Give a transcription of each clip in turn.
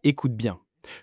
Écoute bien.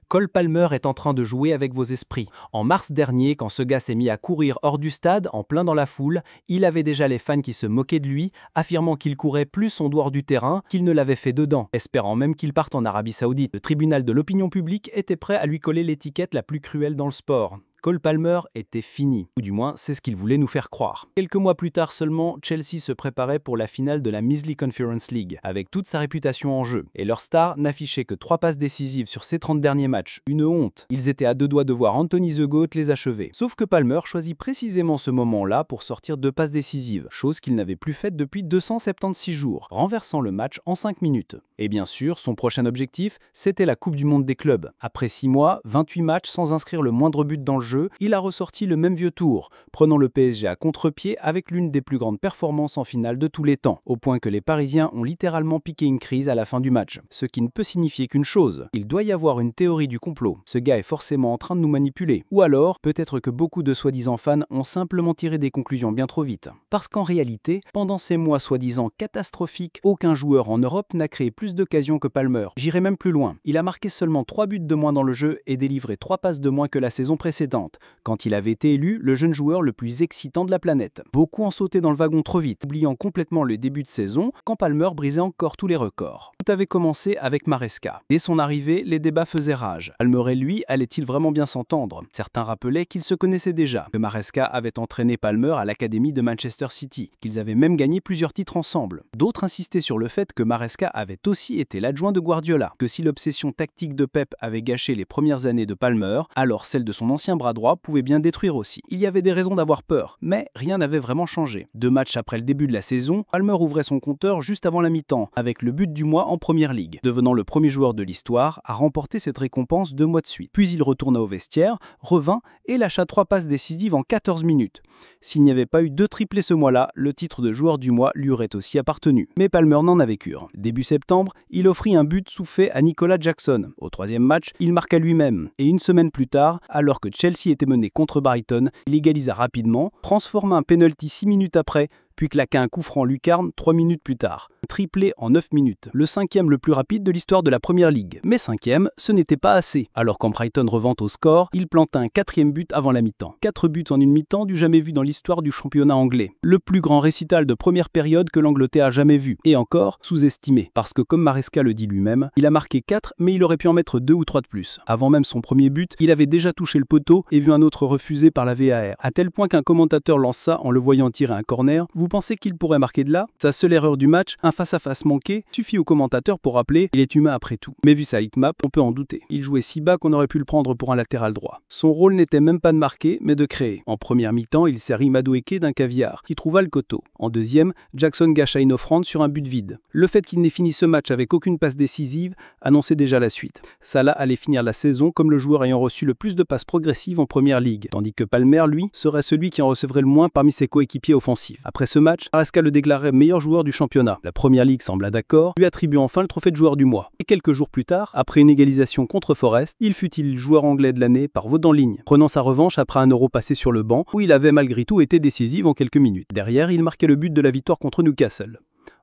Cole Palmer est en train de jouer avec vos esprits. En mars dernier, quand ce gars s'est mis à courir hors du stade, en plein dans la foule, il avait déjà les fans qui se moquaient de lui, affirmant qu'il courait plus en dehors du terrain qu'il ne l'avait fait dedans, espérant même qu'il parte en Arabie Saoudite. Le tribunal de l'opinion publique était prêt à lui coller l'étiquette la plus cruelle dans le sport. Cole Palmer était fini, ou du moins c'est ce qu'il voulait nous faire croire. Quelques mois plus tard seulement, Chelsea se préparait pour la finale de la Measly Conference League, avec toute sa réputation en jeu, et leur star n'affichait que 3 passes décisives sur ses 30 derniers matchs. Une honte. Ils étaient à 2 doigts de voir Anthony the Goat les achever. Sauf que Palmer choisit précisément ce moment-là pour sortir 2 passes décisives, chose qu'il n'avait plus faite depuis 276 jours, renversant le match en 5 minutes. Et bien sûr, son prochain objectif, c'était la Coupe du Monde des clubs. Après 6 mois, 28 matchs sans inscrire le moindre but dans le jeu, il a ressorti le même vieux tour, prenant le PSG à contre-pied avec l'une des plus grandes performances en finale de tous les temps, au point que les Parisiens ont littéralement piqué une crise à la fin du match. Ce qui ne peut signifier qu'une chose, il doit y avoir une théorie du complot. Ce gars est forcément en train de nous manipuler. Ou alors, peut-être que beaucoup de soi-disant fans ont simplement tiré des conclusions bien trop vite. Parce qu'en réalité, pendant ces mois soi-disant catastrophiques, aucun joueur en Europe n'a créé plus d'occasions que Palmer. J'irai même plus loin. Il a marqué seulement 3 buts de moins dans le jeu et délivré 3 passes de moins que la saison précédente, quand il avait été élu le jeune joueur le plus excitant de la planète. Beaucoup ont sauté dans le wagon trop vite, oubliant complètement le début de saison, quand Palmer brisait encore tous les records. Tout avait commencé avec Maresca. Dès son arrivée, les débats faisaient rage. Palmer et lui allaient-ils vraiment bien s'entendre? Certains rappelaient qu'ils se connaissaient déjà, que Maresca avait entraîné Palmer à l'académie de Manchester City, qu'ils avaient même gagné plusieurs titres ensemble. D'autres insistaient sur le fait que Maresca avait aussi été l'adjoint de Guardiola, que si l'obsession tactique de Pep avait gâché les premières années de Palmer, alors celle de son ancien bras droit pouvait bien détruire aussi. Il y avait des raisons d'avoir peur, mais rien n'avait vraiment changé. 2 matchs après le début de la saison, Palmer ouvrait son compteur juste avant la mi-temps, avec le but du mois en Première Ligue, devenant le premier joueur de l'histoire à remporter cette récompense 2 mois de suite. Puis il retourna au vestiaire, revint et lâcha 3 passes décisives en 14 minutes. S'il n'y avait pas eu 2 triplés ce mois-là, le titre de joueur du mois lui aurait aussi appartenu. Mais Palmer n'en avait cure. Début septembre, il offrit un but soufflé à Nicolas Jackson. Au 3e match, il marqua lui-même. Et une semaine plus tard, alors que Chelsea était mené contre Brighton, il égalisa rapidement, transforma un penalty 6 minutes après, puis claqua un coup franc lucarne 3 minutes plus tard. Triplé en 9 minutes, le 5e le plus rapide de l'histoire de la Première Ligue. Mais 5e, ce n'était pas assez. Alors quand Brighton revint au score, il planta un 4e but avant la mi-temps. 4 buts en une mi-temps du jamais vu dans l'histoire du championnat anglais. Le plus grand récital de première période que l'Angleterre a jamais vu. Et encore, sous-estimé. Parce que comme Maresca le dit lui-même, il a marqué 4, mais il aurait pu en mettre 2 ou 3 de plus. Avant même son premier but, il avait déjà touché le poteau et vu un autre refusé par la VAR. À tel point qu'un commentateur lança en le voyant tirer un corner. Vous pensez qu'il pourrait marquer de là? Sa seule erreur du match, un face-à-face manqué, suffit au commentateur pour rappeler il est humain après tout. Mais vu sa hitmap, on peut en douter. Il jouait si bas qu'on aurait pu le prendre pour un latéral droit. Son rôle n'était même pas de marquer, mais de créer. En première mi-temps, il servit Madueke d'un caviar, qui trouva le coteau. En deuxième, Jackson gâcha une offrande sur un but vide. Le fait qu'il n'ait fini ce match avec aucune passe décisive annonçait déjà la suite. Salah allait finir la saison comme le joueur ayant reçu le plus de passes progressives en Première Ligue, tandis que Palmer, lui, serait celui qui en recevrait le moins parmi ses coéquipiers offensifs. Après ce match, Maresca le déclarait meilleur joueur du championnat. La Première Ligue sembla d'accord, lui attribue enfin le trophée de joueur du mois. Et quelques jours plus tard, après une égalisation contre Forest, il fut-il joueur anglais de l'année par vote en ligne, prenant sa revanche après un Euro passé sur le banc, où il avait malgré tout été décisif en quelques minutes. Derrière, il marquait le but de la victoire contre Newcastle.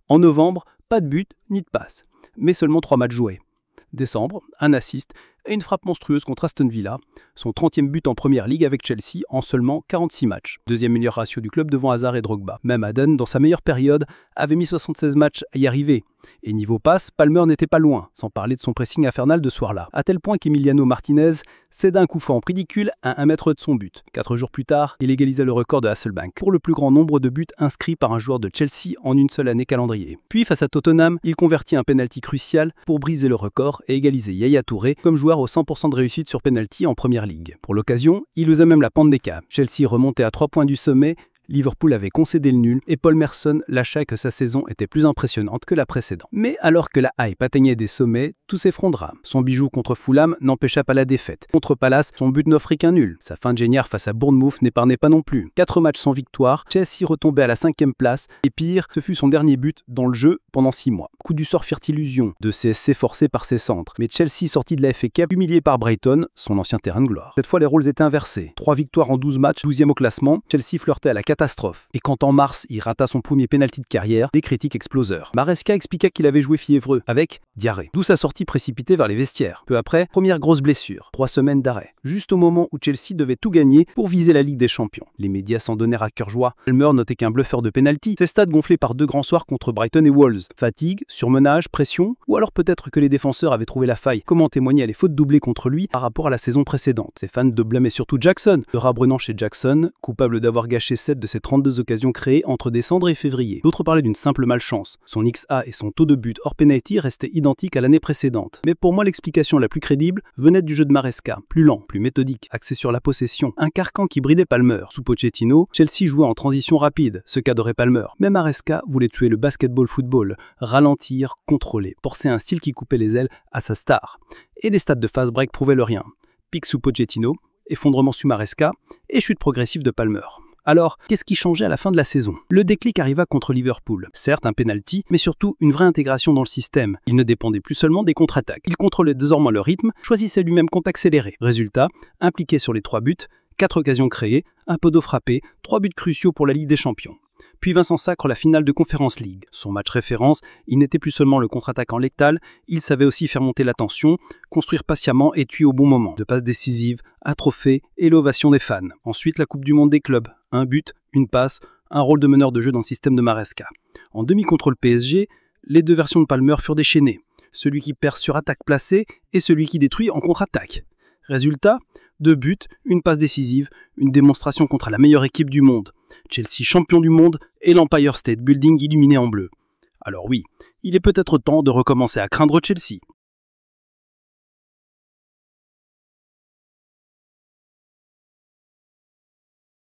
En novembre, pas de but ni de passe, mais seulement 3 matchs joués. Décembre, un assist et une frappe monstrueuse contre Aston Villa, son 30e but en Première Ligue avec Chelsea en seulement 46 matchs. Deuxième meilleur ratio du club devant Hazard et Drogba. Même Aden, dans sa meilleure période, avait mis 76 matchs à y arriver. Et niveau passe, Palmer n'était pas loin, sans parler de son pressing infernal de ce soir-là. À tel point qu'Emiliano Martinez céda un coup franc ridicule à 1 mètre de son but. 4 jours plus tard, il égalisa le record de Hasselbank pour le plus grand nombre de buts inscrits par un joueur de Chelsea en une seule année calendrier. Puis face à Tottenham, il convertit un penalty crucial pour briser le record et égaliser Yaya Touré comme joueur au 100% de réussite sur penalty en Première Ligue. Pour l'occasion, il osa même la pente des câbles. Chelsea remontait à 3 points du sommet, Liverpool avait concédé le nul et Paul Merson lâcha que sa saison était plus impressionnante que la précédente. Mais alors que la hype atteignait des sommets, tout s'effondra. Son bijou contre Fulham n'empêcha pas la défaite. Contre Palace, son but n'offrit qu'un nul. Sa fin de génière face à Bournemouth n'épargnait pas non plus. 4 matchs sans victoire, Chelsea retombait à la 5e place et pire, ce fut son dernier but dans le jeu pendant 6 mois. Coup du sort firent illusion, de CSC forcé par ses centres. Mais Chelsea sortit de la FA Cup humilié par Brighton, son ancien terrain de gloire. Cette fois les rôles étaient inversés. 3 victoires en 12 matchs, 12e au classement. Chelsea flirtait à la catastrophe. Et quand en mars, il rata son premier pénalty de carrière, les critiques explosèrent. Maresca expliqua qu'il avait joué fiévreux, avec diarrhée. D'où sa sortie précipitée vers les vestiaires. Peu après, première grosse blessure, 3 semaines d'arrêt. Juste au moment où Chelsea devait tout gagner pour viser la Ligue des Champions. Les médias s'en donnèrent à cœur joie. Palmer notait qu'un bluffeur de pénalty, ses stats gonflés par 2 grands soirs contre Brighton et Wolves. Fatigue, surmenage, pression, ou alors peut-être que les défenseurs avaient trouvé la faille, comme en témoignaient les fautes doublées contre lui par rapport à la saison précédente. Ses fans de blâmaient surtout Jackson, le rat brunant chez Jackson, coupable d'avoir gâché 7 de ses 32 occasions créées entre décembre et février. D'autres parlaient d'une simple malchance. Son XA et son taux de but hors penalty restaient identiques à l'année précédente. Mais pour moi, l'explication la plus crédible venait du jeu de Maresca, plus lent, plus méthodique, axé sur la possession, un carcan qui bridait Palmer. Sous Pochettino, Chelsea jouait en transition rapide, ce qu'adorait Palmer. Mais Maresca voulait tuer le basketball-football, ralentir, contrôler, forcer un style qui coupait les ailes à sa star. Et les stats de fast break prouvaient le rien. Pic sous Pochettino, effondrement sous Maresca et chute progressive de Palmer. Alors, qu'est-ce qui changeait à la fin de la saison? Le déclic arriva contre Liverpool. Certes, un penalty, mais surtout une vraie intégration dans le système. Il ne dépendait plus seulement des contre-attaques. Il contrôlait désormais le rythme, choisissait lui-même compte accéléré. Résultat, impliqué sur les 3 buts, 4 occasions créées, un peu d'eau frappée, 3 buts cruciaux pour la Ligue des Champions. Puis Vincent sacre la finale de Conference League. Son match référence, il n'était plus seulement le contre-attaquant létal, il savait aussi faire monter la tension, construire patiemment et tuer au bon moment. De passes décisives, un trophée et l'ovation des fans. Ensuite, la Coupe du Monde des clubs. Un but, une passe, un rôle de meneur de jeu dans le système de Maresca. En demi contre le PSG, les 2 versions de Palmer furent déchaînées. Celui qui perd sur attaque placée et celui qui détruit en contre-attaque. Résultat, 2 buts, une passe décisive, une démonstration contre la meilleure équipe du monde. Chelsea champion du monde et l'Empire State Building illuminé en bleu. Alors oui, il est peut-être temps de recommencer à craindre Chelsea.